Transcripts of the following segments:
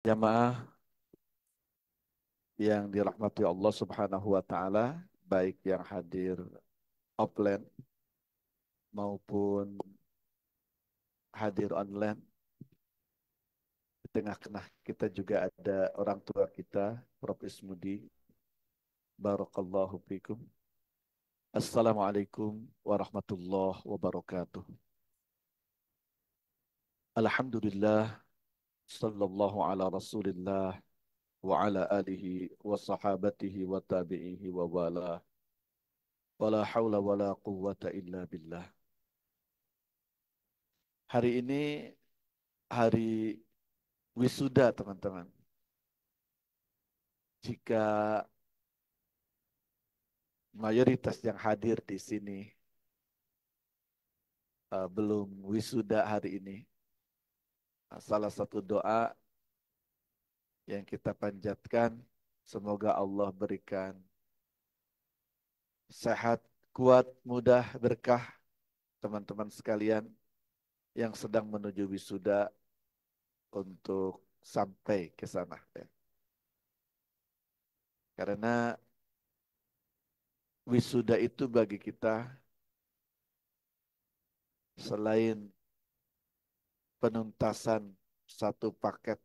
Jamaah yang dirahmati Allah Subhanahu wa taala, baik yang hadir offline maupun hadir online. Di tengah-tengah kita juga ada orang tua kita, Prof. Ismudi. Barakallahu fikum. Assalamualaikum warahmatullahi wabarakatuh. Alhamdulillah, sallallahu ala Rasulillah wa ala alihi wa sahabatihi wa tabi'ihi wa wala. Wala hawla wala quwwata illa billah. Hari ini hari wisuda, teman-teman. Jika mayoritas yang hadir di sini belum wisuda hari ini, salah satu doa yang kita panjatkan, semoga Allah berikan sehat, kuat, mudah, berkah teman-teman sekalian yang sedang menuju wisuda untuk sampai ke sana. Ya. Karena wisuda itu bagi kita selain penuntasan satu paket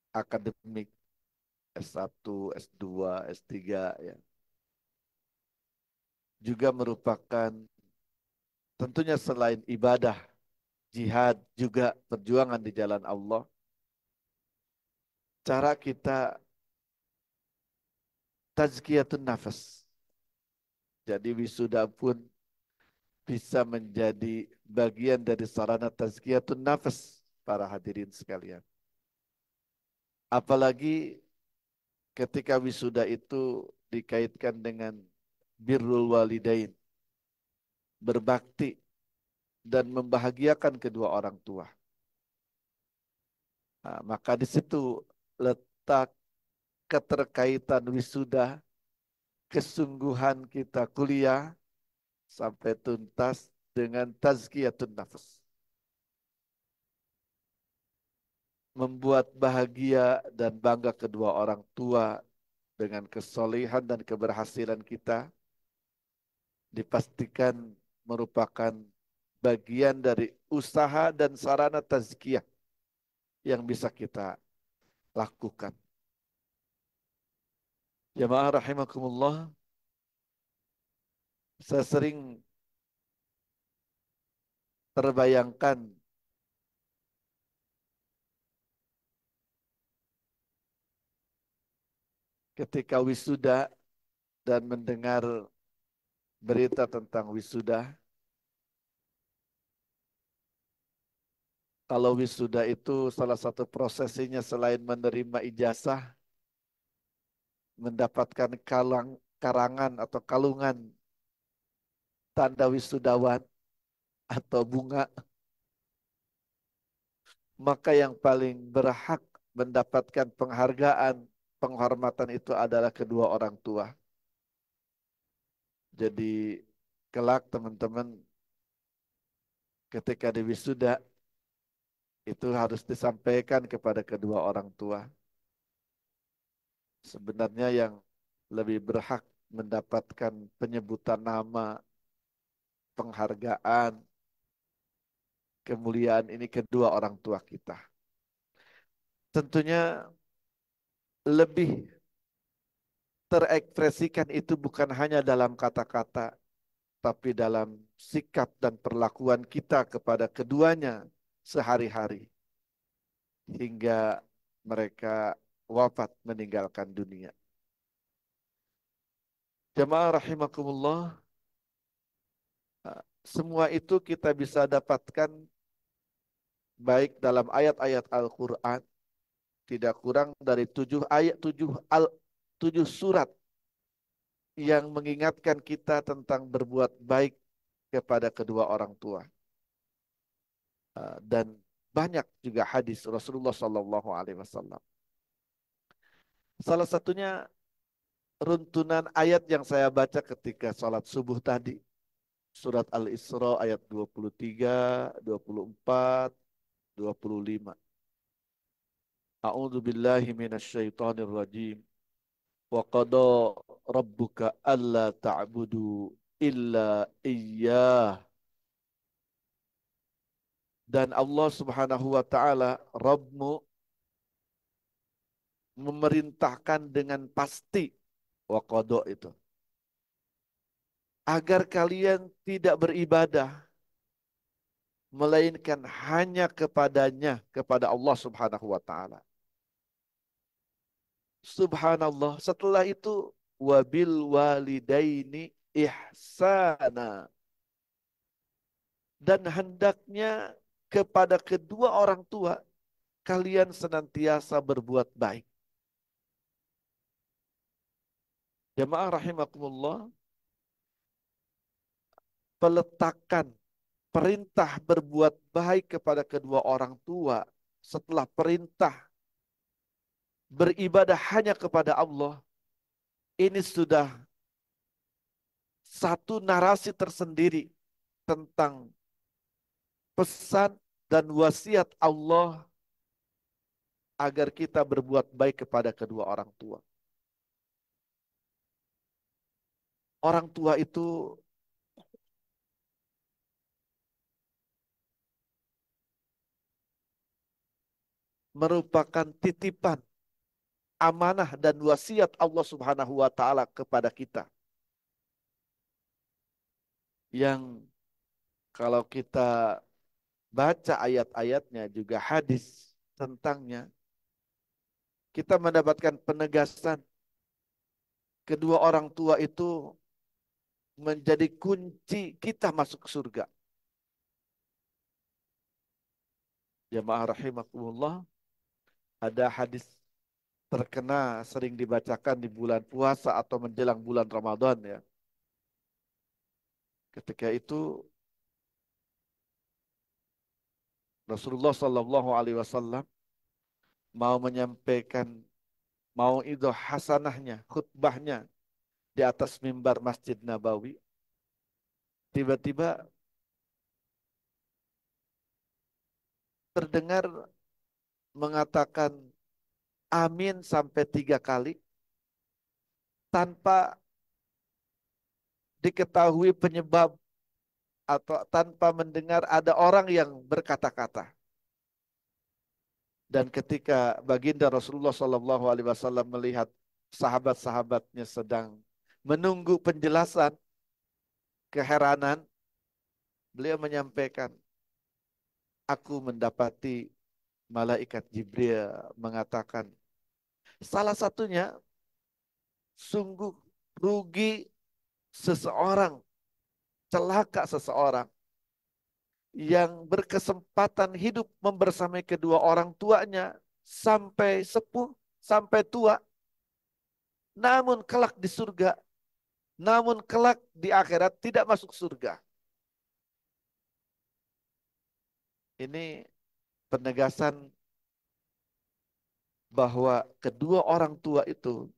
akademik S1, S2, S3 ya, juga merupakan tentunya selain ibadah, jihad juga perjuangan di jalan Allah. Cara kita tazkiyatun nafas. Jadi wisuda pun bisa menjadi bagian dari sarana tazkiyatun nafas para hadirin sekalian. Apalagi ketika wisuda itu dikaitkan dengan birrul walidain, berbakti dan membahagiakan kedua orang tua. Nah, maka di situ letak keterkaitan wisuda, kesungguhan kita kuliah sampai tuntas dengan tazkiyatun nafas. Membuat bahagia dan bangga kedua orang tua dengan kesolehan dan keberhasilan kita dipastikan merupakan bagian dari usaha dan sarana tazkiyah yang bisa kita lakukan. Jamaah rahimakumullah, saya sering terbayangkan ketika wisuda dan mendengar berita tentang wisuda. Kalau wisuda itu salah satu prosesinya selain menerima ijazah, mendapatkan karangan atau kalungan tanda wisudawan atau bunga, maka yang paling berhak mendapatkan penghargaan, penghormatan itu adalah kedua orang tua. Jadi kelak teman-teman ketika di wisuda itu harus disampaikan kepada kedua orang tua. Sebenarnya yang lebih berhak mendapatkan penyebutan nama, penghargaan, kemuliaan ini kedua orang tua kita. Tentunya lebih terekspresikan itu bukan hanya dalam kata-kata, tapi dalam sikap dan perlakuan kita kepada keduanya sehari-hari hingga mereka wafat meninggalkan dunia. Jamaah rahimakumullah, semua itu kita bisa dapatkan baik dalam ayat-ayat Al-Quran, tidak kurang dari 7 ayat, 7 surat yang mengingatkan kita tentang berbuat baik kepada kedua orang tua. Dan banyak juga hadis Rasulullah Sallallahu Alaihi Wasallam. Salah satunya runtunan ayat yang saya baca ketika sholat subuh tadi. Surat Al-Isra ayat 23, 24, 25. A'udzu billahi minasyaitonir rajim. Wa qada rabbuka alla ta'budu illa iyyah. Dan Allah Subhanahu wa taala, Rabbmu, memerintahkan dengan pasti, wa qada itu, agar kalian tidak beribadah melainkan hanya kepadanya, kepada Allah Subhanahu wa taala. Subhanallah, setelah itu wabil walidaini ihsana, dan hendaknya kepada kedua orang tua kalian senantiasa berbuat baik. Jamaah rahimakumullah, peletakan perintah berbuat baik kepada kedua orang tua setelah perintah beribadah hanya kepada Allah, ini sudah satu narasi tersendiri tentang pesan dan wasiat Allah agar kita berbuat baik kepada kedua orang tua. Orang tua itu merupakan titipan, amanah dan wasiat Allah Subhanahu wa taala kepada kita, yang kalau kita baca ayat-ayatnya juga hadis tentangnya, kita mendapatkan penegasan kedua orang tua itu menjadi kunci kita masuk surga. Jamaah rahimakumullah, ada hadis terkena sering dibacakan di bulan puasa atau menjelang bulan Ramadan ya. Ketika itu Rasulullah Shallallahu Alaihi Wasallam mau menyampaikan mauidhah hasanahnya, khutbahnya di atas mimbar Masjid Nabawi. Tiba-tiba terdengar mengatakan amin sampai 3 kali tanpa diketahui penyebab atau tanpa mendengar ada orang yang berkata-kata. Dan ketika baginda Rasulullah Shallallahu Alaihi Wasallam melihat sahabat-sahabatnya sedang menunggu penjelasan, keheranan, beliau menyampaikan, aku mendapati malaikat Jibril mengatakan, salah satunya, sungguh rugi seseorang, celaka seseorang yang berkesempatan hidup membersamai kedua orang tuanya sampai sepuh, sampai tua, namun kelak di surga, namun kelak di akhirat tidak masuk surga. Ini penegasan bahwa kedua orang tua itu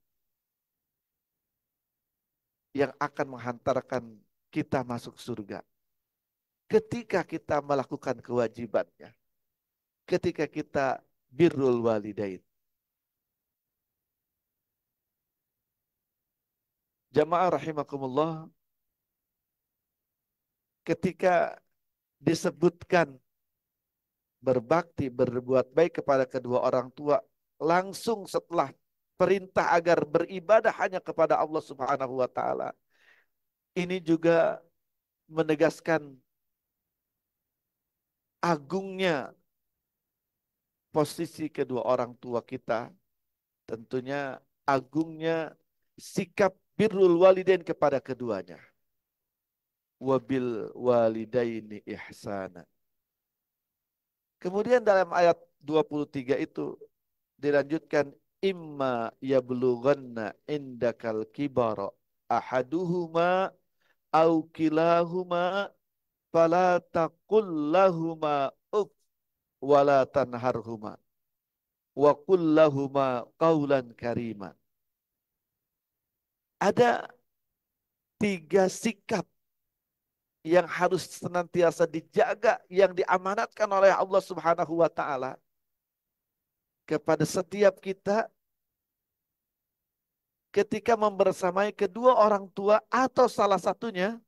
yang akan menghantarkan kita masuk surga ketika kita melakukan kewajibannya, ketika kita birrul walidain. Jamaah rahimakumullah, ketika disebutkan berbakti, berbuat baik kepada kedua orang tua, langsung setelah perintah agar beribadah hanya kepada Allah Subhanahu wa taala, ini juga menegaskan agungnya posisi kedua orang tua kita, tentunya agungnya sikap birrul walidain kepada keduanya. Wabil walidaini ihsana. Kemudian dalam ayat 23 itu dilanjutkan, imma yablughanna indakal kibara ahaduhuma au kilahuma fala taqul lahuma uf wala tanharhuma wa qul lahuma qaulan karima. Ada 3 sikap yang harus senantiasa dijaga, yang diamanatkan oleh Allah Subhanahu wa taala kepada setiap kita ketika membersamai kedua orang tua atau salah satunya.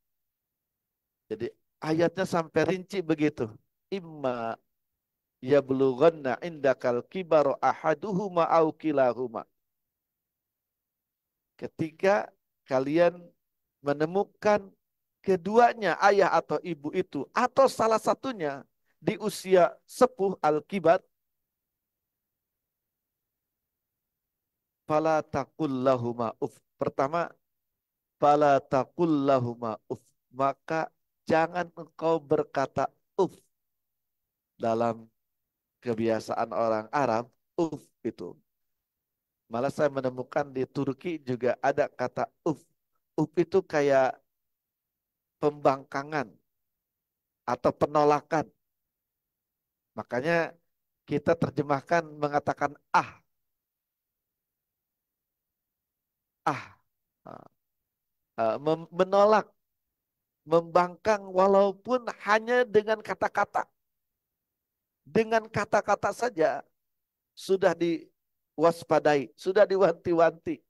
Jadi ayatnya sampai rinci begitu. Imma yablughanna indakal kibaru ahaduhuma au kilahuma. Ketika kalian menemukan keduanya ayah atau ibu itu atau salah satunya di usia sepuh al-kibar, fala taqul lahuma uf. Pertama, fala taqul lahuma uf. Maka jangan engkau berkata uf. Dalam kebiasaan orang Arab, uf itu. Malah saya menemukan di Turki juga ada kata uf. Uf itu kayak pembangkangan atau penolakan. Makanya kita terjemahkan mengatakan ah, menolak, membangkang walaupun hanya dengan kata-kata. Dengan kata-kata saja sudah diwaspadai, sudah diwanti-wanti.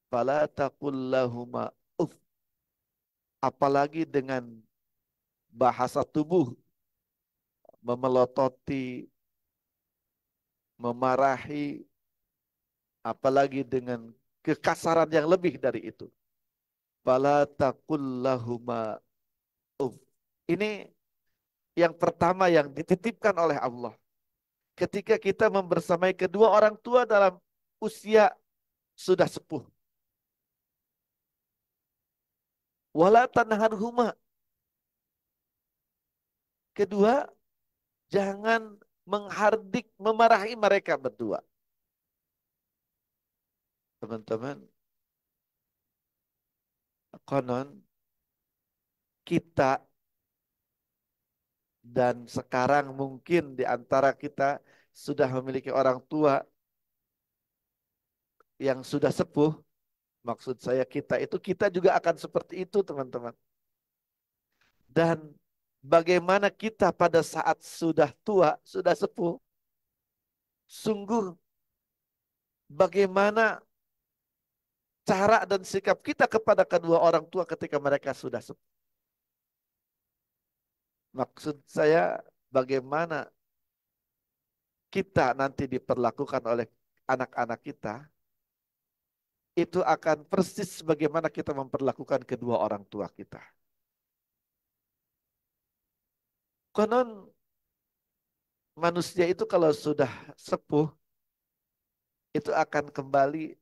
Fala taqul lahuma uf. Apalagi dengan bahasa tubuh, memelototi, memarahi, apalagi dengan kekasaran yang lebih dari itu. Fala taqul lahuma uf. Ini yang pertama yang dititipkan oleh Allah. Ketika kita membersamai kedua orang tua dalam usia sudah sepuh. Wala tanharhuma. Kedua, jangan menghardik, memarahi mereka berdua. Teman-teman, konon kita dan sekarang mungkin di antara kita sudah memiliki orang tua yang sudah sepuh. Maksud saya kita juga akan seperti itu, teman-teman. Dan bagaimana kita pada saat sudah tua, sudah sepuh, sungguh bagaimana cara dan sikap kita kepada kedua orang tua ketika mereka sudah sepuh. Maksud saya bagaimana kita nanti diperlakukan oleh anak-anak kita, itu akan persis bagaimana kita memperlakukan kedua orang tua kita. Konon manusia itu kalau sudah sepuh, itu akan kembali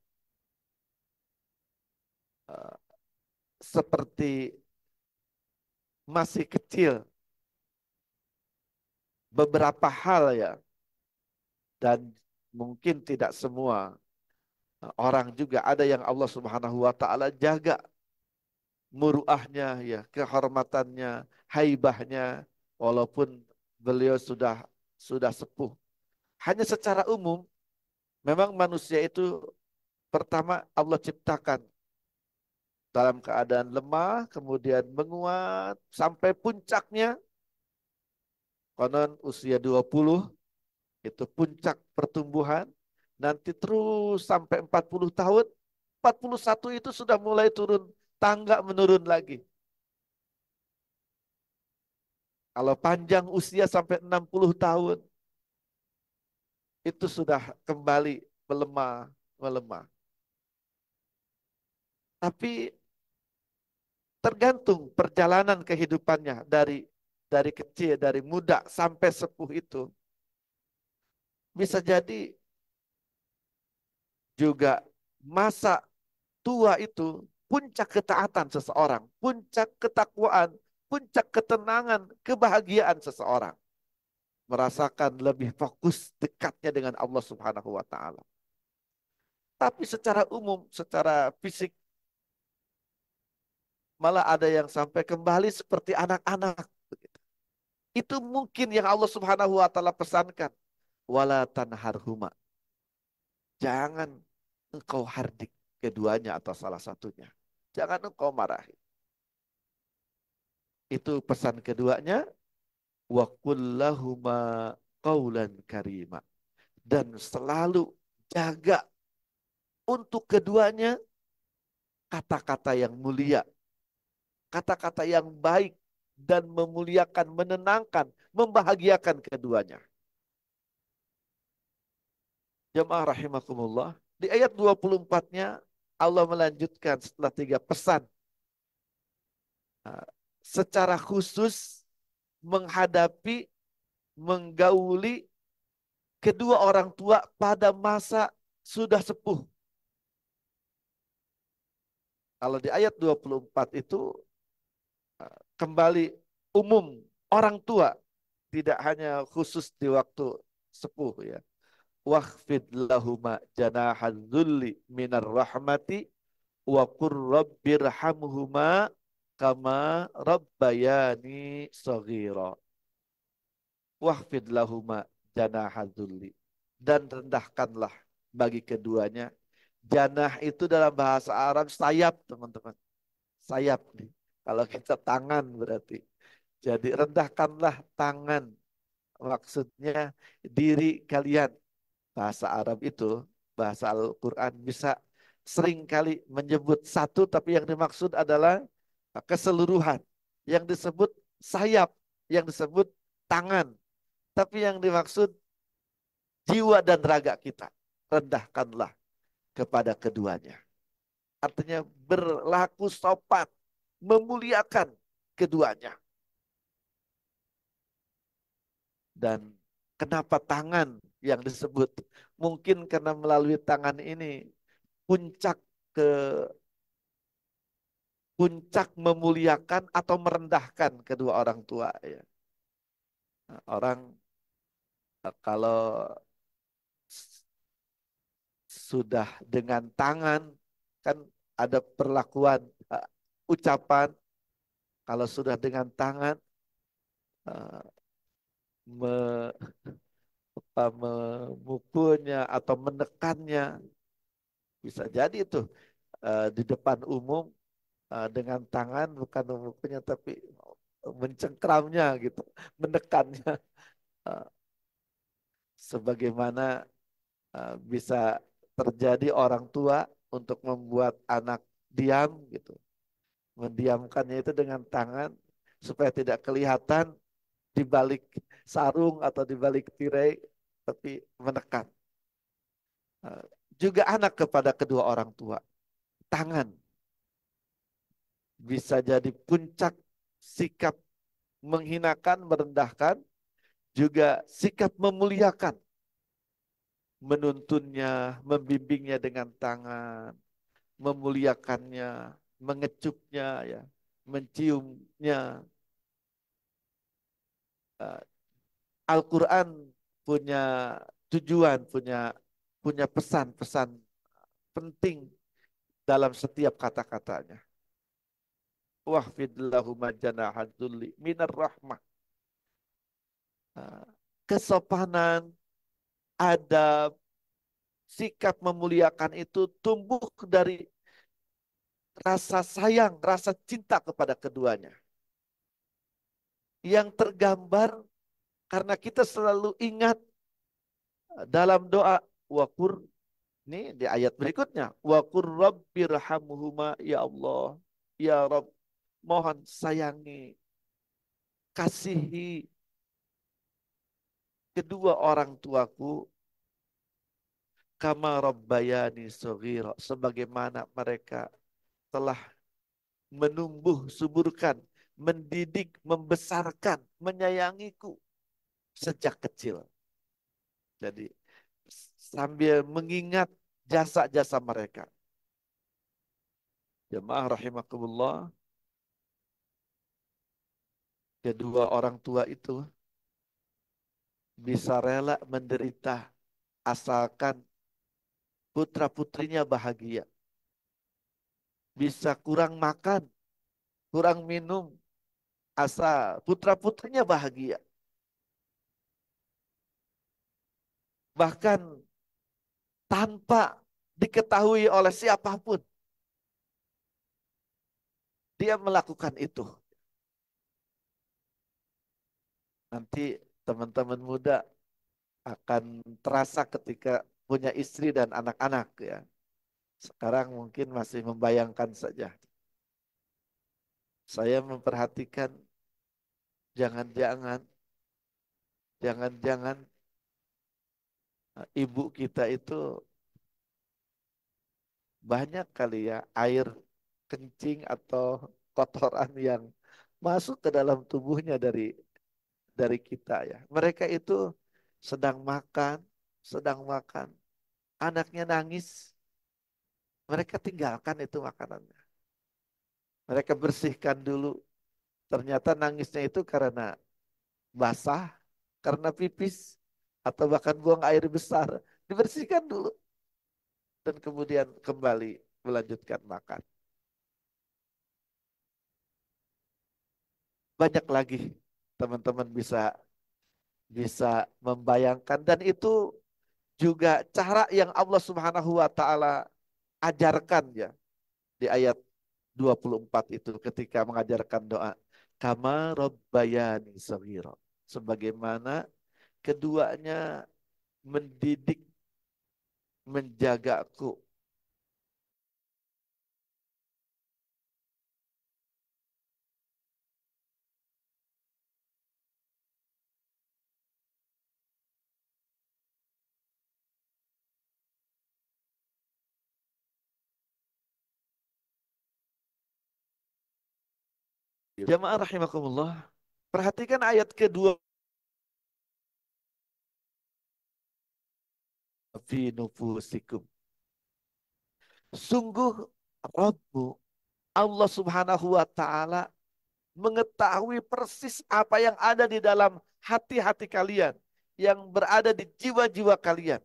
uh, seperti masih kecil. Beberapa hal ya, dan mungkin tidak semua orang juga ada yang Allah Subhanahu wa taala jaga muruahnya ya, kehormatannya, haibahnya walaupun beliau sudah sepuh. Hanya secara umum memang manusia itu pertama Allah ciptakan dalam keadaan lemah, kemudian menguat sampai puncaknya konon usia 20 itu puncak pertumbuhan, nanti terus sampai 40 tahun, 41 itu sudah mulai turun tangga, menurun lagi. Kalau panjang usia sampai 60 tahun, itu sudah kembali melemah, melemah. Tapi tergantung perjalanan kehidupannya dari kecil, dari muda sampai sepuh itu. Bisa jadi juga masa tua itu puncak ketaatan seseorang, puncak ketakwaan, puncak ketenangan, kebahagiaan seseorang. Merasakan lebih fokus dekatnya dengan Allah Subhanahu wa taala. Tapi secara umum, secara fisik malah ada yang sampai kembali seperti anak-anak. Itu mungkin yang Allah Subhanahu wa taala pesankan. Wala tanharhuma. Jangan engkau hardik keduanya atau salah satunya. Jangan engkau marahi. Itu pesan keduanya. Wa kullahuma qaulan karima. dan selalu jaga untuk keduanya kata-kata yang mulia, kata-kata yang baik dan memuliakan, menenangkan, membahagiakan keduanya. Jemaah rahimakumullah, di ayat 24-nya Allah melanjutkan setelah 3 pesan. Nah, secara khusus menghadapi, menggauli kedua orang tua pada masa sudah sepuh. Kalau di ayat 24 itu kembali umum orang tua, tidak hanya khusus di waktu sepuh ya. Wakhfid lahuma janahadzulli minar rahmati wa qur rabbirhamhuma kama rabbayani shaghira. Wahfid lahuma janahadzulli, dan rendahkanlah bagi keduanya. Janah itu dalam bahasa Arab sayap, teman-teman. Sayap nih. Kalau kita tangan berarti. Jadi rendahkanlah tangan. Maksudnya diri kalian. Bahasa Arab itu, bahasa Al-Quran bisa sering kali menyebut satu, tapi yang dimaksud adalah keseluruhan. Yang disebut sayap, yang disebut tangan. Tapi yang dimaksud jiwa dan raga kita. Rendahkanlah kepada keduanya. Artinya berlaku sopan, memuliakan keduanya. Dan kenapa tangan yang disebut? Mungkin karena melalui tangan ini puncak ke puncak memuliakan atau merendahkan kedua orang tua ya. Orang kalau sudah dengan tangan kan ada perlakuan ucapan, kalau sudah dengan tangan uh, me, memukulnya atau menekannya, bisa jadi itu di depan umum dengan tangan, bukan memukulnya tapi mencengkramnya gitu, menekannya, uh, sebagaimana bisa terjadi orang tua untuk membuat anak diam gitu. Mendiamkannya itu dengan tangan supaya tidak kelihatan di balik sarung atau di balik tirai, tapi menekan. Juga anak kepada kedua orang tua. Tangan bisa jadi puncak sikap menghinakan, merendahkan, juga sikap memuliakan, menuntunnya, membimbingnya dengan tangan, memuliakannya, mengecupnya, ya, menciumnya. Uh, Al-Quran punya tujuan, punya punya pesan-pesan penting dalam setiap kata-katanya. Wahfid lahuma janahadzulli minar rahmah. Kesopanan, adab, sikap memuliakan itu tumbuh dari rasa sayang, rasa cinta kepada keduanya. Yang tergambar karena kita selalu ingat dalam doa wakur, ini di ayat berikutnya, wakur rabbirhamhuma ya Allah, ya Rabb, mohon sayangi, kasihi kedua orang tuaku kama rabbayani shaghira, sebagaimana mereka telah menumbuh suburkan, mendidik, membesarkan, menyayangiku sejak kecil. Jadi sambil mengingat jasa-jasa mereka. Jemaah rahimakumullah, kedua orang tua itu bisa rela menderita asalkan putra-putrinya bahagia. Bisa kurang makan, kurang minum, asal putra-putrinya bahagia. Bahkan tanpa diketahui oleh siapapun, dia melakukan itu. Nanti teman-teman muda akan terasa ketika punya istri dan anak-anak ya. Sekarang mungkin masih membayangkan saja. Saya memperhatikan jangan-jangan, jangan-jangan ibu kita itu banyak kali ya air kencing atau kotoran yang masuk ke dalam tubuhnya dari kita ya. Mereka itu sedang makan, sedang makan, anaknya nangis, mereka tinggalkan itu makanannya. Mereka bersihkan dulu. Ternyata nangisnya itu karena basah, karena pipis, atau bahkan buang air besar. Dibersihkan dulu dan kemudian kembali melanjutkan makan. Banyak lagi teman-teman bisa bisa membayangkan, dan itu juga cara yang Allah Subhanahu wa taala ajarkan ya di ayat 24 itu ketika mengajarkan doa kama rabbayani shaghira, sebagaimana keduanya mendidik menjagaku. Jamaah rahimakumullah, perhatikan ayat kedua, fi nufusikum. Sungguh Rabbu Allah Subhanahu wa taala mengetahui persis apa yang ada di dalam hati-hati kalian, yang berada di jiwa-jiwa kalian.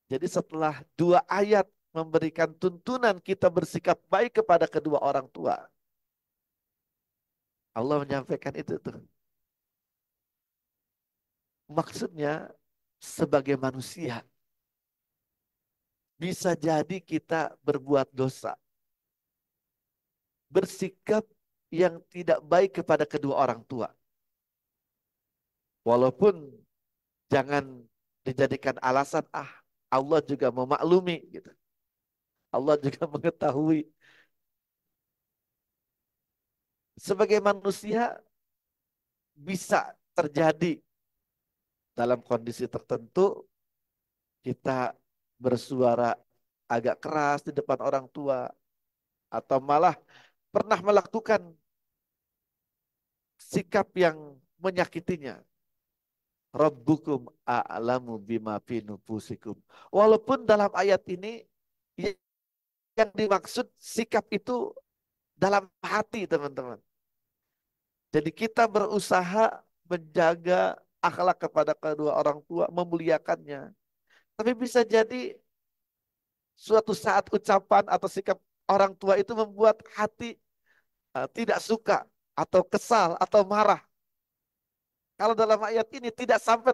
Jadi setelah dua ayat memberikan tuntunan kita bersikap baik kepada kedua orang tua, Allah menyampaikan itu tuh. Maksudnya sebagai manusia bisa jadi kita berbuat dosa, bersikap yang tidak baik kepada kedua orang tua. Walaupun jangan dijadikan alasan, Allah juga memaklumi gitu. Allah juga mengetahui. Sebagai manusia bisa terjadi dalam kondisi tertentu kita bersuara agak keras di depan orang tua, atau malah pernah melakukan sikap yang menyakitinya. Rabbukum a'lamu bima fi nufusikum. Walaupun dalam ayat ini yang dimaksud sikap itu dalam hati, teman-teman. Jadi kita berusaha menjaga akhlak kepada kedua orang tua, memuliakannya. Tapi bisa jadi suatu saat ucapan atau sikap orang tua itu membuat hati tidak suka atau kesal atau marah. Kalau dalam ayat ini tidak sampai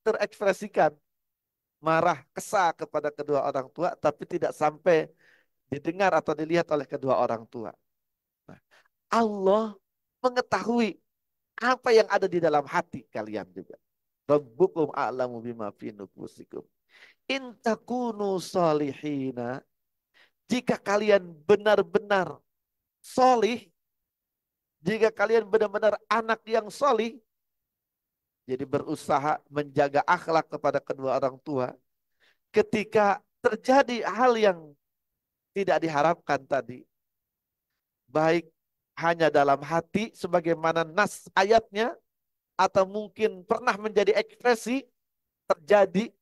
terekspresikan marah, kesal kepada kedua orang tua, tapi tidak sampai didengar atau dilihat oleh kedua orang tua. Nah, Allah mengetahui apa yang ada di dalam hati kalian juga. Rabbukum a'lamu bima fi nufusikum. In takunu salihina, jika kalian benar-benar solih, jika kalian benar-benar anak yang solih, jadi berusaha menjaga akhlak kepada kedua orang tua, ketika terjadi hal yang tidak diharapkan tadi, baik hanya dalam hati sebagaimana nas ayatnya, atau mungkin pernah menjadi ekspresi, terjadi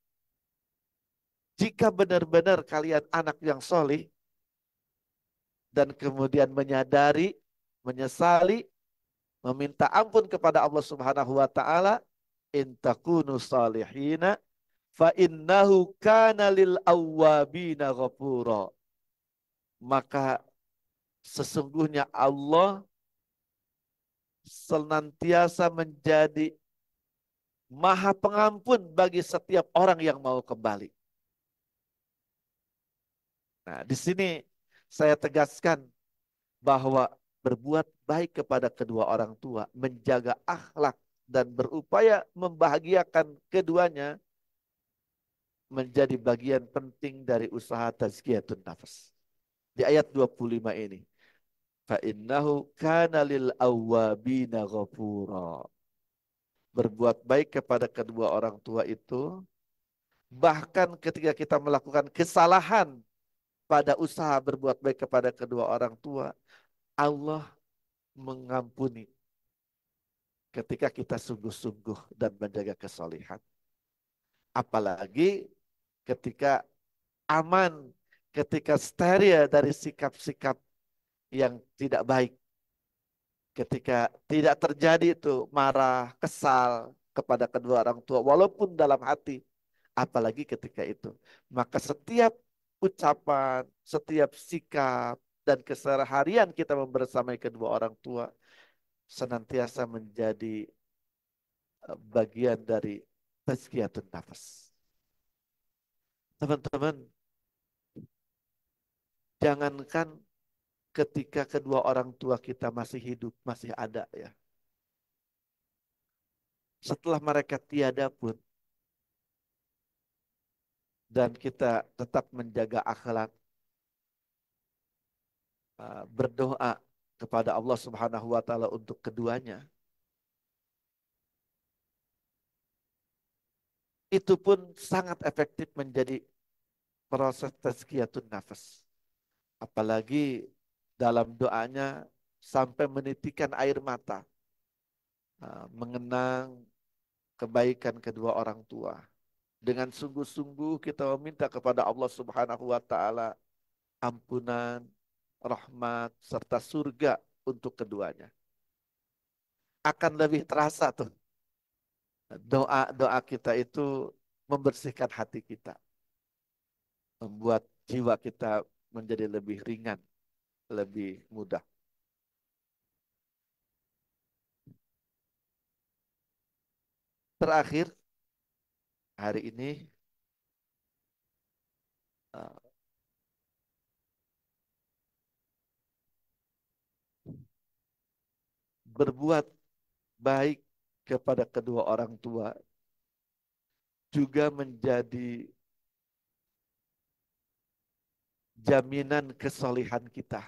jika benar-benar kalian anak yang solih dan kemudian menyadari, menyesali, meminta ampun kepada Allah Subhanahu wa taala, in takunu salihina fa innahu kana lil awwabina ghafura. Maka sesungguhnya Allah senantiasa menjadi Maha Pengampun bagi setiap orang yang mau kembali. Nah, di sini saya tegaskan bahwa berbuat baik kepada kedua orang tua, menjaga akhlak dan berupaya membahagiakan keduanya menjadi bagian penting dari usaha tazkiyatun nafas. Di ayat 25 ini, fa innahu kana lil awwabina ghafura. Berbuat baik kepada kedua orang tua itu, bahkan ketika kita melakukan kesalahan pada usaha berbuat baik kepada kedua orang tua, Allah mengampuni ketika kita sungguh-sungguh dan menjaga kesalehan. Apalagi ketika aman, ketika steril dari sikap-sikap yang tidak baik, ketika tidak terjadi itu marah, kesal kepada kedua orang tua, walaupun dalam hati, apalagi ketika itu. Maka setiap ucapan, setiap sikap, dan keseharian kita membersamai kedua orang tua senantiasa menjadi bagian dari tazkiyatun nafas. Teman-teman, jangankan ketika kedua orang tua kita masih hidup, masih ada ya. Setelah mereka tiada pun, dan kita tetap menjaga akhlak, berdoa kepada Allah Subhanahu wa taala untuk keduanya. Itu pun sangat efektif menjadi proses tazkiyatun nafas. Apalagi dalam doanya sampai menitikan air mata, mengenang kebaikan kedua orang tua. Dengan sungguh-sungguh kita meminta kepada Allah Subhanahu wa taala ampunan, rahmat serta surga untuk keduanya. Akan lebih terasa tuh doa-doa kita itu membersihkan hati kita, membuat jiwa kita menjadi lebih ringan, lebih mudah. Terakhir, hari ini uh, berbuat baik kepada kedua orang tua juga menjadi jaminan kesolihan kita.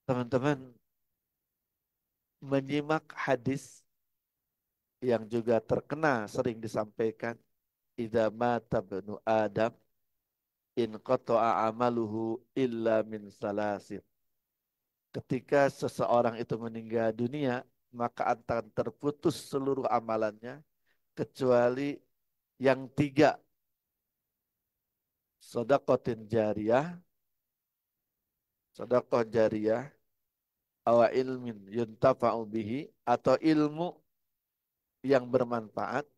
Teman-teman, menyimak hadis yang juga terkena sering disampaikan, idza mata ibnu Adam in qata'a amaluhu illa min salasin. Ketika seseorang itu meninggal dunia, maka akan terputus seluruh amalannya kecuali yang tiga. Sedekahtin jariyah, sedekah jariyah, awa ilmin yuntafa'u bihi, atau ilmu yang bermanfaat,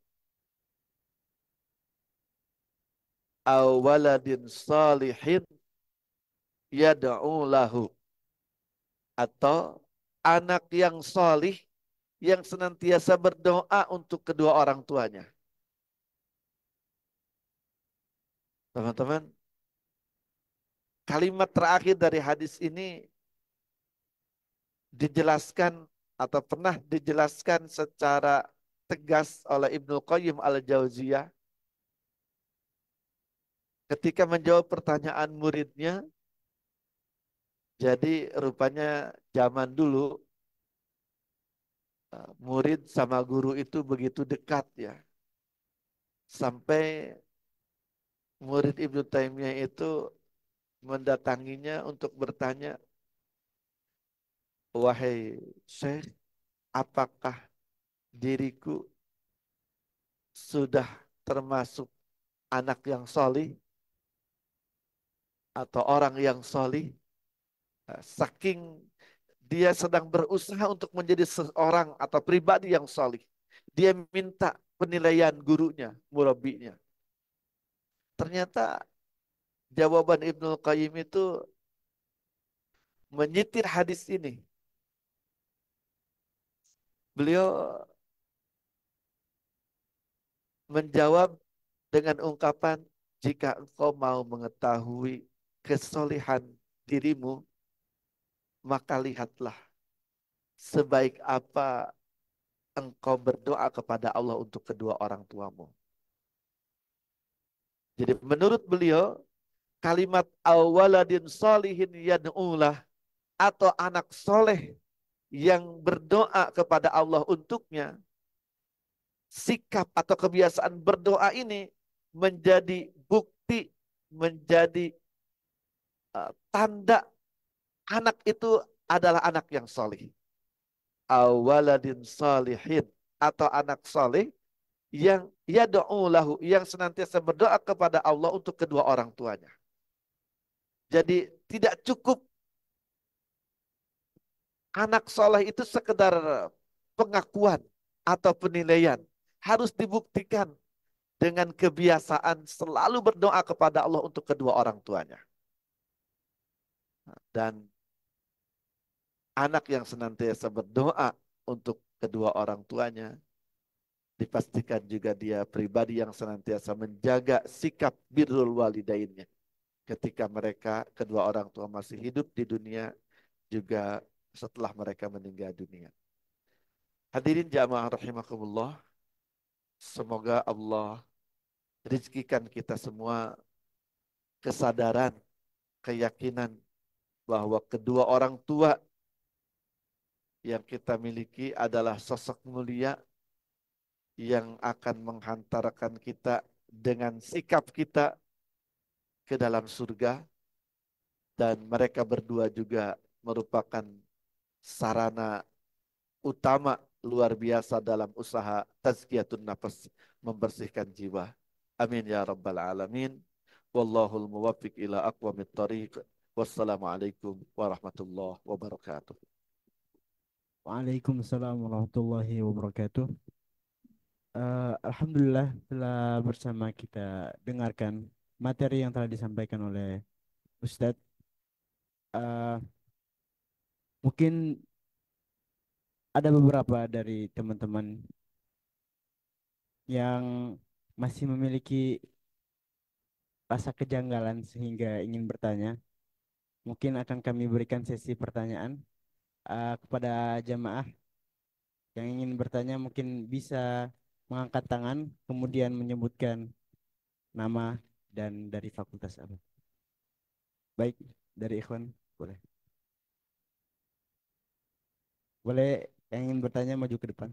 aw waladin salihin yad'u lahu, atau anak yang solih yang senantiasa berdoa untuk kedua orang tuanya. Teman-teman, kalimat terakhir dari hadis ini dijelaskan atau pernah dijelaskan secara tegas oleh Ibnu Qayyim al-Jauziyah ketika menjawab pertanyaan muridnya. Jadi rupanya zaman dulu murid sama guru itu begitu dekat ya. Sampai murid Ibnu Taimiyah itu mendatanginya untuk bertanya, wahai Syekh, apakah diriku sudah termasuk anak yang solih atau orang yang solih? Saking dia sedang berusaha untuk menjadi seorang atau pribadi yang solih, dia minta penilaian gurunya, murabinya. Ternyata jawaban Ibnu Qayyim itu menyitir hadis ini. Beliau menjawab dengan ungkapan, jika engkau mau mengetahui kesolihan dirimu, maka lihatlah sebaik apa engkau berdoa kepada Allah untuk kedua orang tuamu. Jadi menurut beliau, kalimat awaladin solihin yad'ulah, atau anak soleh yang berdoa kepada Allah untuknya, sikap atau kebiasaan berdoa ini menjadi bukti, menjadi tanda anak itu adalah anak yang soleh. Awaladin solihin, atau anak soleh yang yad'u lahu, yang senantiasa berdoa kepada Allah untuk kedua orang tuanya. Jadi tidak cukup anak soleh itu sekedar pengakuan atau penilaian. Harus dibuktikan dengan kebiasaan selalu berdoa kepada Allah untuk kedua orang tuanya. Dan anak yang senantiasa berdoa untuk kedua orang tuanya, dipastikan juga dia pribadi yang senantiasa menjaga sikap birrul walidainnya. Ketika mereka kedua orang tua masih hidup di dunia, juga setelah mereka meninggal dunia. Hadirin jamaah rahimakumullah, semoga Allah rizkikan kita semua kesadaran, keyakinan bahwa kedua orang tua yang kita miliki adalah sosok mulia yang akan menghantarkan kita dengan sikap kita ke dalam surga, dan mereka berdua juga merupakan sarana utama luar biasa dalam usaha tazkiyatun nafas, membersihkan jiwa. Amin ya rabbal alamin. Wallahul muwaffiq ila aqwamit thariq. Wassalamualaikum warahmatullahi wabarakatuh. Waalaikumsalam warahmatullahi wabarakatuh. Alhamdulillah telah bersama kita dengarkan materi yang telah disampaikan oleh Ustadz. Eh, Mungkin ada beberapa dari teman-teman yang masih memiliki rasa kejanggalan sehingga ingin bertanya. Mungkin akan kami berikan sesi pertanyaan kepada jamaah yang ingin bertanya, mungkin bisa mengangkat tangan kemudian menyebutkan nama dan dari fakultas apa. Baik, dari Ikhwan, boleh. Boleh yang ingin bertanya maju ke depan.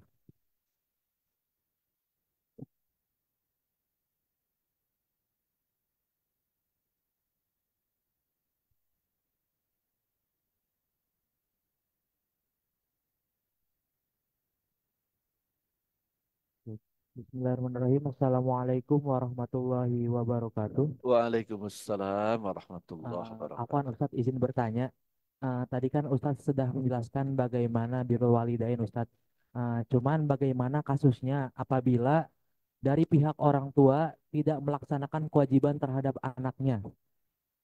Bismillahirrahmanirrahim. Assalamualaikum warahmatullahi wabarakatuh. Waalaikumsalam warahmatullahi Afwan wabarakatuh. Ustadz, izin bertanya. Tadi kan Ustadz sudah menjelaskan bagaimana birrul walidain Ustadz. Cuman bagaimana kasusnya apabila dari pihak orang tua tidak melaksanakan kewajiban terhadap anaknya?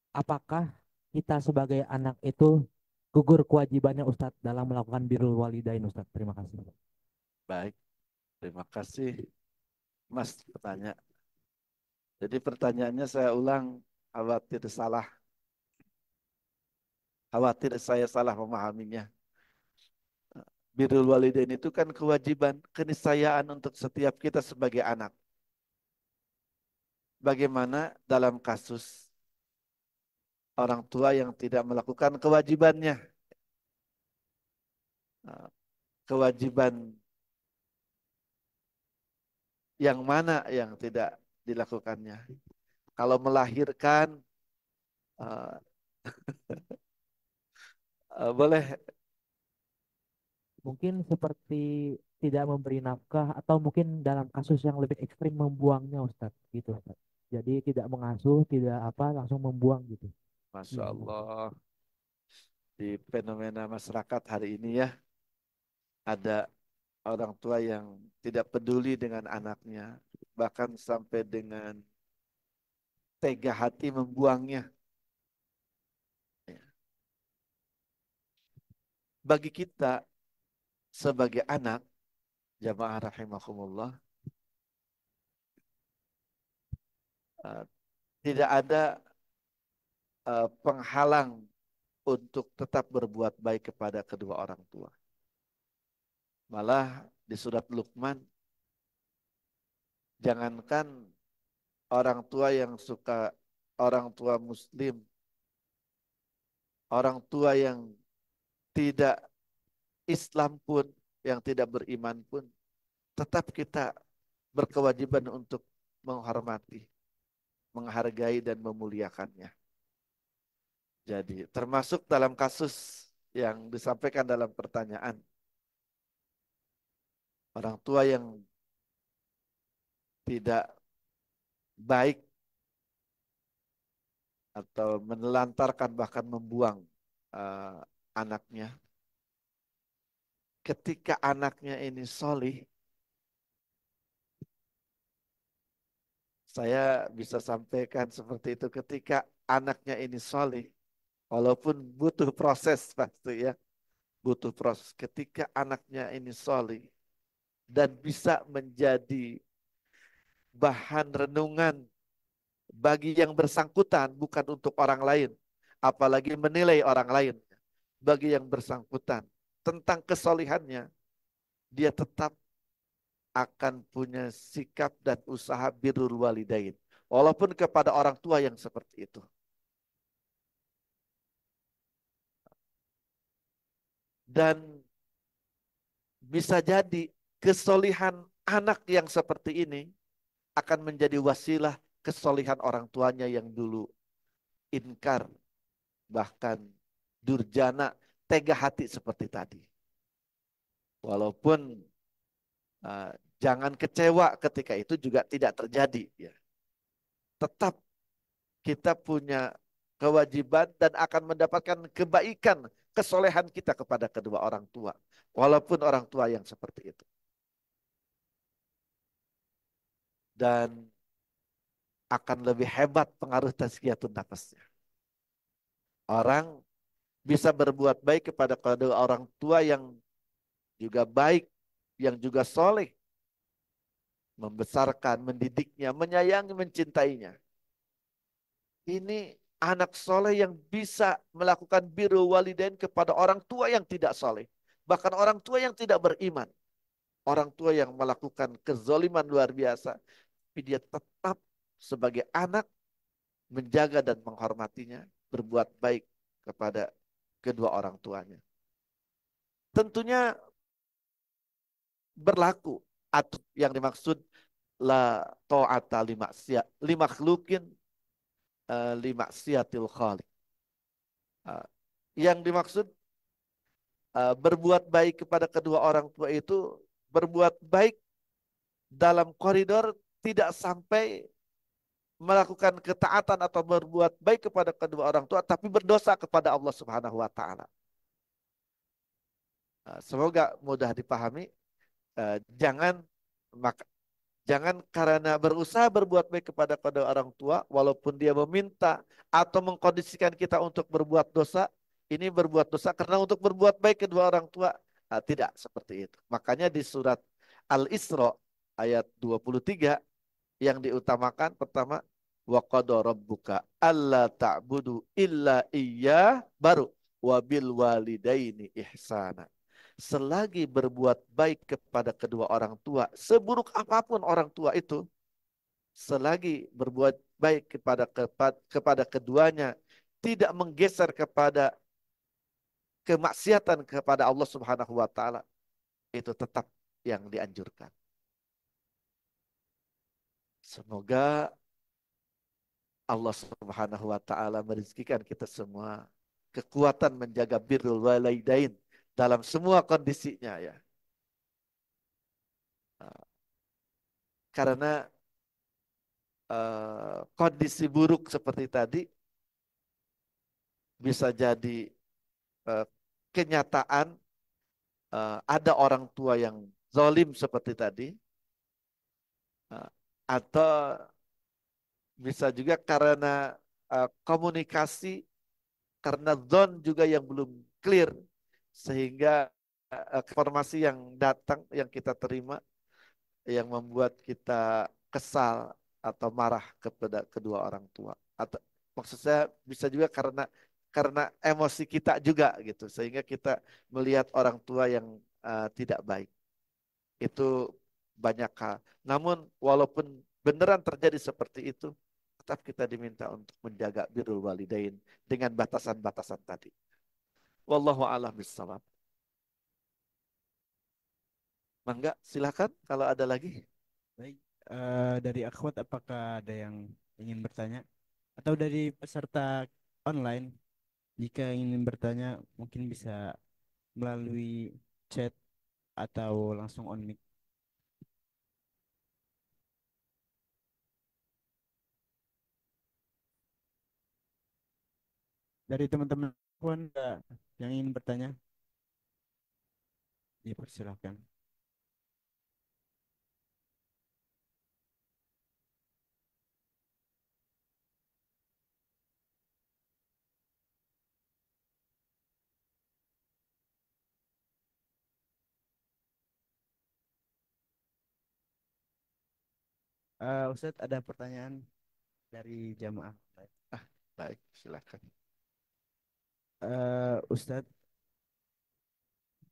Apakah kita sebagai anak itu gugur kewajibannya Ustadz dalam melakukan birrul walidain Ustadz? Terima kasih. Baik, terima kasih Mas bertanya. Jadi pertanyaannya saya ulang, khawatir salah, khawatir saya salah memahaminya. Birrul walidain itu kan kewajiban, keniscayaan untuk setiap kita sebagai anak. Bagaimana dalam kasus orang tua yang tidak melakukan kewajibannya? Nah, kewajiban yang mana yang tidak dilakukannya? Kalau melahirkan, uh, boleh. Mungkin seperti tidak memberi nafkah atau mungkin dalam kasus yang lebih ekstrim membuangnya Ustadz gitu Ustadz. Jadi tidak mengasuh, tidak apa langsung membuang gitu. Masya Iya. Allah, di fenomena masyarakat hari ini ya, ada orang tua yang tidak peduli dengan anaknya, bahkan sampai dengan tega hati membuangnya. Ya. Bagi kita sebagai anak, jamaah rahimakumullah, eh, tidak ada penghalang untuk tetap berbuat baik kepada kedua orang tua. Malah di surat Luqman, jangankan orang tua yang suka, orang tua muslim, orang tua yang tidak Islam pun, yang tidak beriman pun, tetap kita berkewajiban untuk menghormati, menghargai dan memuliakannya. Jadi termasuk dalam kasus yang disampaikan dalam pertanyaan, orang tua yang tidak baik atau menelantarkan bahkan membuang uh, anaknya. Ketika anaknya ini solih, saya bisa sampaikan seperti itu. Ketika anaknya ini solih, walaupun butuh proses pasti ya, butuh proses. Ketika anaknya ini solih dan bisa menjadi bahan renungan bagi yang bersangkutan, bukan untuk orang lain, apalagi menilai orang lain. Bagi yang bersangkutan tentang kesolihannya, dia tetap akan punya sikap dan usaha birrul walidain, walaupun kepada orang tua yang seperti itu. Dan bisa jadi kesolihan anak yang seperti ini akan menjadi wasilah kesolihan orang tuanya yang dulu inkar, bahkan durjana, tega hati seperti tadi. Walaupun jangan kecewa ketika itu juga tidak terjadi. Ya. Tetap kita punya kewajiban dan akan mendapatkan kebaikan, kesolehan kita kepada kedua orang tua. Walaupun orang tua yang seperti itu. Dan akan lebih hebat pengaruh tazkiyatun nafasnya. Orang bisa berbuat baik kepada kedua orang tua yang juga baik, yang juga soleh. Membesarkan, mendidiknya, menyayangi, mencintainya. Ini anak soleh yang bisa melakukan birrul walidain kepada orang tua yang tidak soleh. Bahkan orang tua yang tidak beriman. Orang tua yang melakukan kezoliman luar biasa. Tapi dia tetap sebagai anak menjaga dan menghormatinya. Berbuat baik kepada kedua orang tuanya. Tentunya berlaku atau yang dimaksud la ta'ata lima khluqin lima siatil khaliq. Yang dimaksud berbuat baik kepada kedua orang tua itu berbuat baik dalam koridor tidak sampai melakukan ketaatan atau berbuat baik kepada kedua orang tua tapi berdosa kepada Allah Subhanahu wa taala. Semoga mudah dipahami. Jangan Jangan karena berusaha berbuat baik kepada kedua orang tua, walaupun dia meminta atau mengkondisikan kita untuk berbuat dosa, ini berbuat dosa karena untuk berbuat baik kedua orang tua. Tidak seperti itu. Makanya di surat Al-Isra ayat 23 yang diutamakan pertama, wa qada rabbuka alla ta'budu illa iyyah, baru wabil walidaini ihsana. Selagi berbuat baik kepada kedua orang tua, seburuk apapun orang tua itu, selagi berbuat baik kepada keduanya, tidak menggeser kepada kemaksiatan kepada Allah Subhanahu wa taala, itu tetap yang dianjurkan. Semoga Allah Subhanahu wa taala merizkikan kita semua kekuatan menjaga birrul walidain dalam semua kondisinya ya. Karena kondisi buruk seperti tadi bisa jadi kenyataan ada orang tua yang zalim seperti tadi, atau bisa juga karena komunikasi, karena zon juga yang belum clear, sehingga informasi yang datang, yang kita terima, yang membuat kita kesal atau marah kepada kedua orang tua. Atau maksud saya bisa juga karena emosi kita juga gitu, sehingga kita melihat orang tua yang tidak baik. Itu banyak hal. Namun walaupun beneran terjadi seperti itu, tetap kita diminta untuk menjaga birrul walidain dengan batasan-batasan tadi. Wallahu a'lam bishawab. Mangga, silakan kalau ada lagi. Baik, dari akhwat apakah ada yang ingin bertanya? Atau dari peserta online, jika ingin bertanya mungkin bisa melalui chat atau langsung on mic. Dari teman-teman pun ada yang ingin bertanya, dipersilahkan. Ustadz ada pertanyaan dari jamaah. Ah, baik, silakan. Ustadz,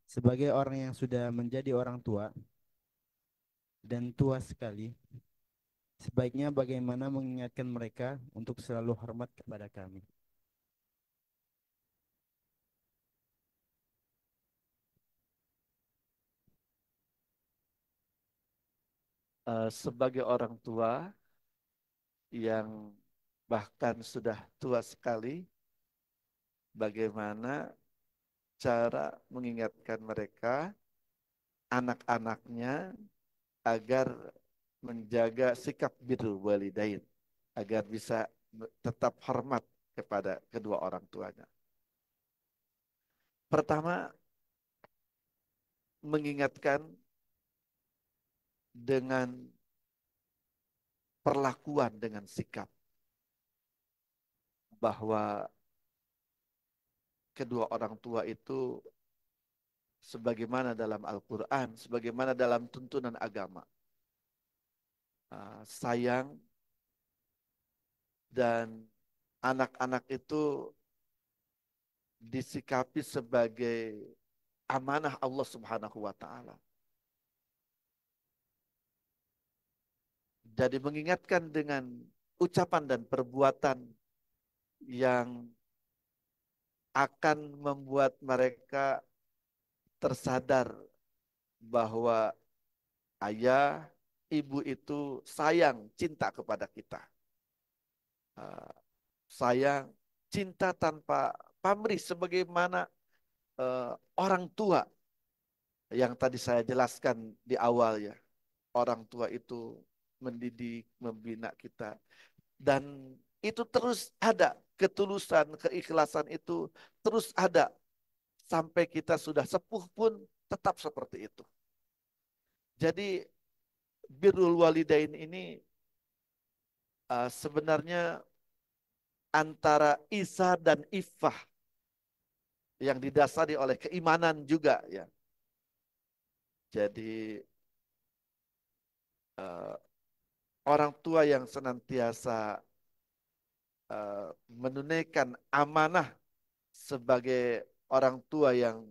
sebagai orang yang sudah menjadi orang tua dan tua sekali, sebaiknya bagaimana mengingatkan mereka untuk selalu hormat kepada kami? Sebagai orang tua yang bahkan sudah tua sekali, bagaimana cara mengingatkan mereka, anak-anaknya, agar menjaga sikap birrul walidain, agar bisa tetap hormat kepada kedua orang tuanya. Pertama, mengingatkan dengan perlakuan, dengan sikap, bahwa kedua orang tua itu sebagaimana dalam Al-Quran, sebagaimana dalam tuntunan agama, sayang, dan anak-anak itu disikapi sebagai amanah Allah Subhanahu wa taala. Jadi mengingatkan dengan ucapan dan perbuatan yang akan membuat mereka tersadar bahwa ayah, ibu itu sayang, cinta kepada kita. Uh, Sayang, cinta tanpa pamrih, sebagaimana orang tua yang tadi saya jelaskan di awal ya. Orang tua itu mendidik, membina kita. Dan itu terus ada, ketulusan, keikhlasan itu terus ada. Sampai kita sudah sepuh pun tetap seperti itu. Jadi birrul walidain ini sebenarnya antara isa dan iffah yang didasari oleh keimanan juga ya. Jadi uh, orang tua yang senantiasa menunaikan amanah sebagai orang tua yang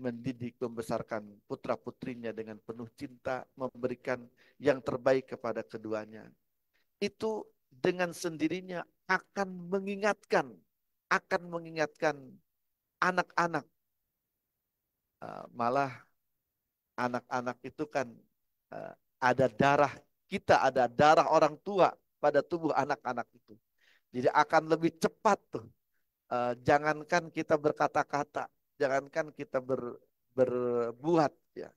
mendidik, membesarkan putra-putrinya dengan penuh cinta, memberikan yang terbaik kepada keduanya. Itu dengan sendirinya akan mengingatkan anak-anak. Malah anak-anak itu kan ada darah kita, ada darah orang tua pada tubuh anak-anak itu. Jadi akan lebih cepat tuh. Jangankan kita berkata-kata, jangankan kita berbuat ya.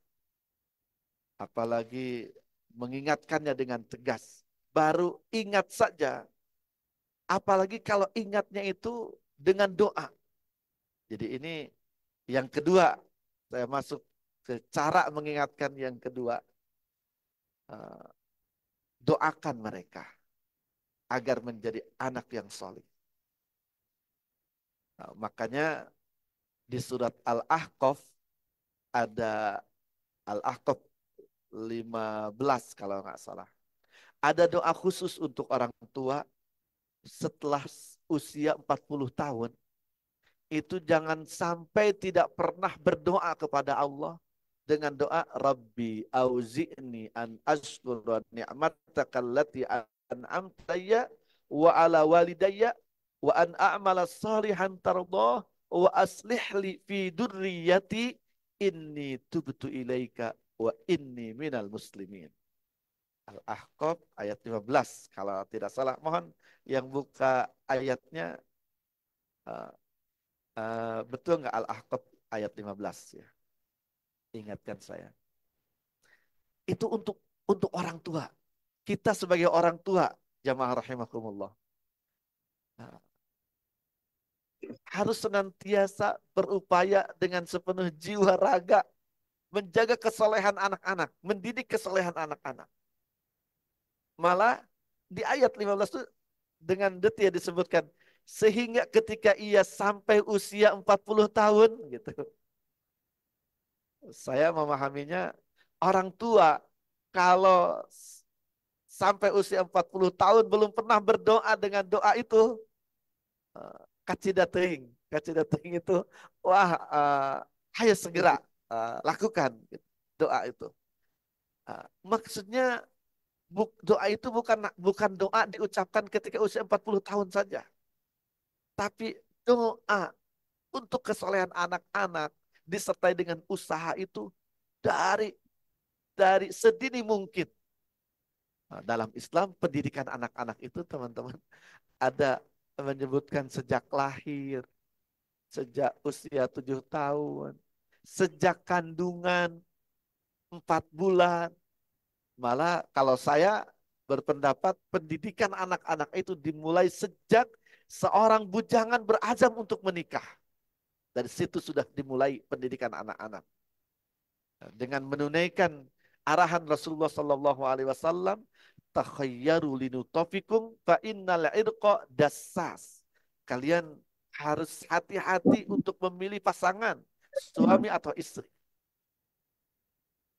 Apalagi mengingatkannya dengan tegas. Baru ingat saja. Apalagi kalau ingatnya itu dengan doa. Jadi ini yang kedua, saya masuk ke cara mengingatkan yang kedua. Doakan mereka agar menjadi anak yang soleh. Makanya di surat Al-Ahqaf ada Al-Ahqaf 15 kalau nggak salah. Ada doa khusus untuk orang tua setelah usia 40 tahun. Itu jangan sampai tidak pernah berdoa kepada Allah dengan doa Rabbi auzi'ni an ashkura ni'mataka allati an'amta alayya wa ala walidayya wa an a'mala salihan tardah wa aslih li fi durriyati inni tubtu ilaika wa inni minal muslimin. Al-Ahqaf ayat 15 kalau tidak salah. Mohon yang buka ayatnya betul nggak Al-Ahqaf ayat 15 ya? Ingatkan saya. Itu untuk orang tua. Kita sebagai orang tua, jamaah rahimakumullah, nah, harus senantiasa berupaya dengan sepenuh jiwa raga menjaga kesolehan anak-anak, mendidik kesolehan anak-anak. Malah di ayat 15 itu dengan detail disebutkan sehingga ketika ia sampai usia 40 tahun gitu. Saya memahaminya orang tua kalau sampai usia 40 tahun belum pernah berdoa dengan doa itu, kacidating. Kacidating itu, wah, ayo segera lakukan gitu, doa itu. Maksudnya doa itu bukan doa diucapkan ketika usia 40 tahun saja. Tapi doa untuk kesolehan anak-anak disertai dengan usaha itu dari sedini mungkin. Nah, dalam Islam pendidikan anak-anak itu teman-teman ada menyebutkan sejak lahir, sejak usia 7 tahun, sejak kandungan 4 bulan. Malah kalau saya berpendapat pendidikan anak-anak itu dimulai sejak seorang bujangan berazam untuk menikah. Dari situ sudah dimulai pendidikan anak-anak. Dengan menunaikan arahan Rasulullah Sallallahu Alaihi Wasallam, takhayyaru linutafikum fa innal irqa dassas. Kalian harus hati-hati untuk memilih pasangan, suami atau istri.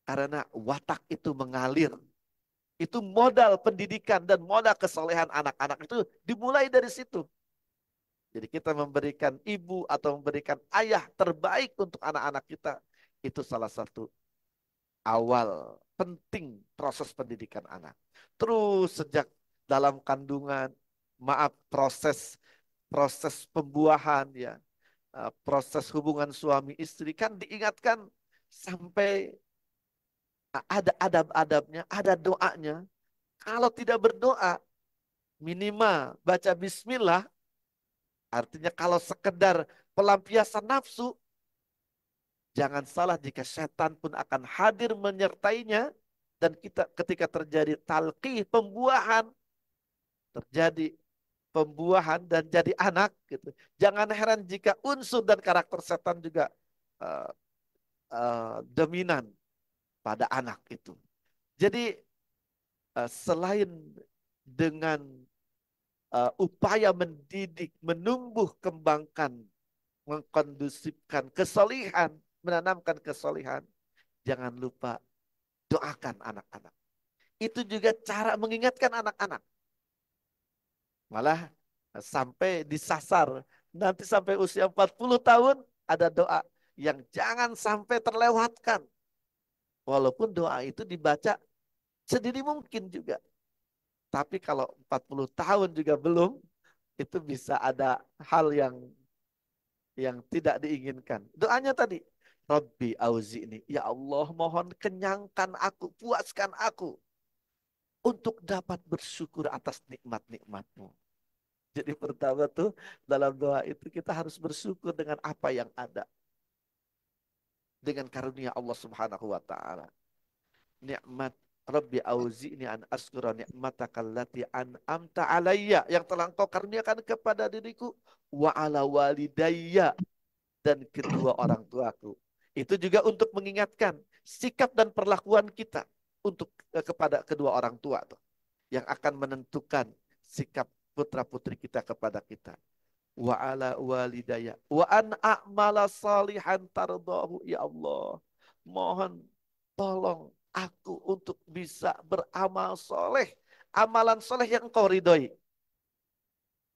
Karena watak itu mengalir. Itu modal pendidikan dan modal kesolehan anak-anak itu dimulai dari situ. Jadi kita memberikan ibu atau memberikan ayah terbaik untuk anak-anak kita. Itu salah satu awal penting proses pendidikan anak. Terus sejak dalam kandungan, proses pembuahan ya, proses hubungan suami istri kan diingatkan sampai ada adab-adabnya, ada doanya. Kalau tidak berdoa, minimal baca bismillah, artinya kalau sekedar pelampiasan nafsu, jangan salah jika setan pun akan hadir menyertainya dan kita ketika terjadi talqih pembuahan, terjadi pembuahan dan jadi anak gitu. Jangan heran jika unsur dan karakter setan juga uh, dominan pada anak itu. Jadi selain dengan upaya mendidik, menumbuh kembangkan, mengkondusifkan kesolihan, menanamkan kesolihan, jangan lupa doakan anak-anak. Itu juga cara mengingatkan anak-anak. Malah sampai disasar, nanti sampai usia 40 tahun ada doa yang jangan sampai terlewatkan. Walaupun doa itu dibaca sedini mungkin juga. Tapi kalau 40 tahun juga belum, itu bisa ada hal yang tidak diinginkan. Doanya tadi, Rabbi auzi'ni, ya Allah mohon kenyangkan aku, puaskan aku untuk dapat bersyukur atas nikmat-nikmat-Mu. Jadi pertama tuh dalam doa itu kita harus bersyukur dengan apa yang ada. Dengan karunia Allah Subhanahu wa taala. Nikmat Rabbi auzi'ni an askura ni'mataka allati an'amta alayya, yang telah Engkau karuniakan kepada diriku, wa ala walidayya, dan kedua orang tuaku. Itu juga untuk mengingatkan sikap dan perlakuan kita untuk kepada kedua orang tua tuh, yang akan menentukan sikap putra-putri kita kepada kita. Wa ala walidayya wa an a'mala salihan tardahu, ya Allah mohon tolong aku untuk bisa beramal soleh, amalan soleh yang Engkau ridhoi.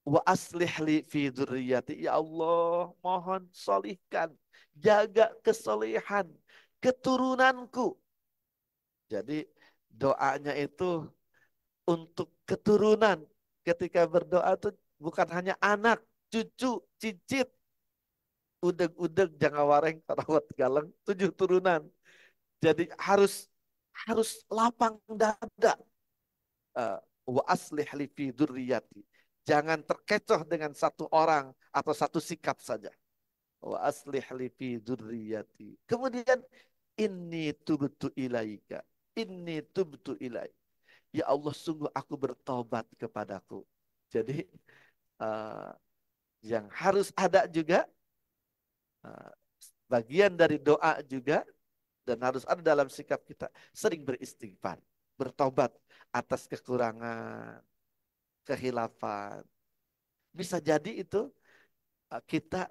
Wa aslih li fi dzurriyyati, ya Allah mohon solihkan, jaga kesolehan keturunanku. Jadi doanya itu untuk keturunan. Ketika berdoa itu bukan hanya anak, cucu, cicit, udeg-udeg, jangawareng, karawat galeng, 7 turunan. Jadi harus harus lapang dada. Wa aslih li fi dzurriyyati. Jangan terkecoh dengan satu orang atau satu sikap saja. Wa aslih li fi dzurriyyati. Kemudian inni tubtu ilaika. Inni tubtu ilaik. Ya Allah, sungguh aku bertobat kepadaku. Jadi uh, yang harus ada juga uh, bagian dari doa juga, dan harus ada dalam sikap kita sering beristighfar, bertobat atas kekurangan, kehilafan. Bisa jadi itu kita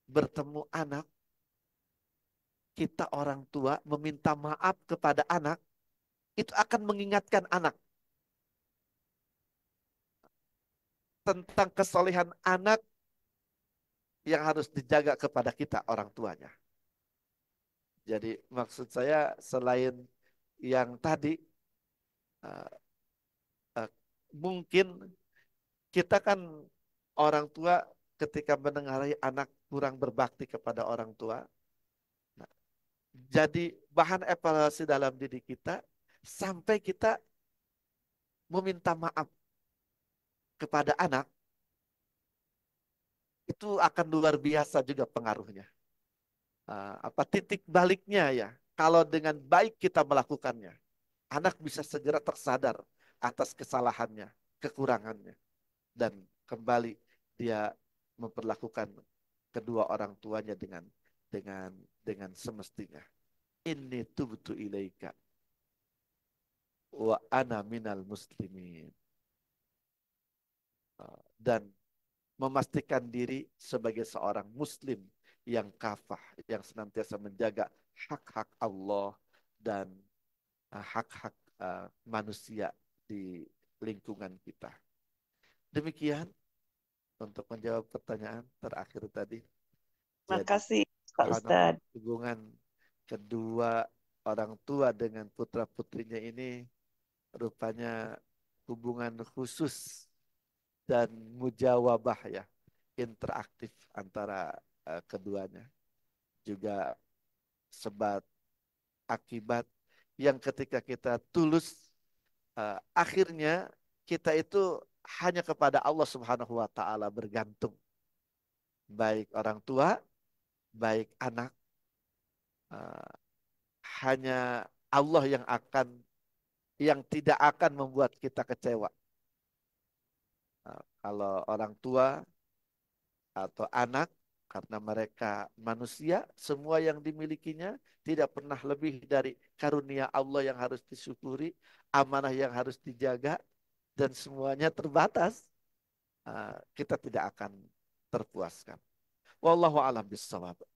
bertemu anak, kita orang tua meminta maaf kepada anak, itu akan mengingatkan anak tentang kesolehan anak yang harus dijaga kepada kita orang tuanya. Jadi maksud saya selain yang tadi, uh, uh, mungkin kita kan orang tua ketika mendengarai anak kurang berbakti kepada orang tua, nah, jadi bahan evaluasi dalam diri kita sampai kita meminta maaf kepada anak, itu akan luar biasa juga pengaruhnya. Apa titik baliknya ya? Kalau dengan baik kita melakukannya, anak bisa segera tersadar atas kesalahannya, kekurangannya, dan kembali dia memperlakukan kedua orang tuanya dengan semestinya. Inni tubtu ilaika wa ana minal muslimin. Dan memastikan diri sebagai seorang muslim yang kafah, yang senantiasa menjaga hak-hak Allah dan hak-hak manusia di lingkungan kita. Demikian untuk menjawab pertanyaan terakhir tadi. Jadi, Makasih Pak Ustadz. hubungan kedua orang tua dengan putra-putrinya ini rupanya hubungan khusus dan mujawabah ya, interaktif antara keduanya. Juga sebab akibat yang ketika kita tulus, akhirnya kita itu hanya kepada Allah Subhanahu wa taala bergantung. Baik orang tua, baik anak, hanya Allah yang tidak akan membuat kita kecewa. Kalau orang tua atau anak, karena mereka manusia, semua yang dimilikinya tidak pernah lebih dari karunia Allah yang harus disyukuri, amanah yang harus dijaga, dan semuanya terbatas. Kita tidak akan terpuaskan. Wallahu a'lam bishawab.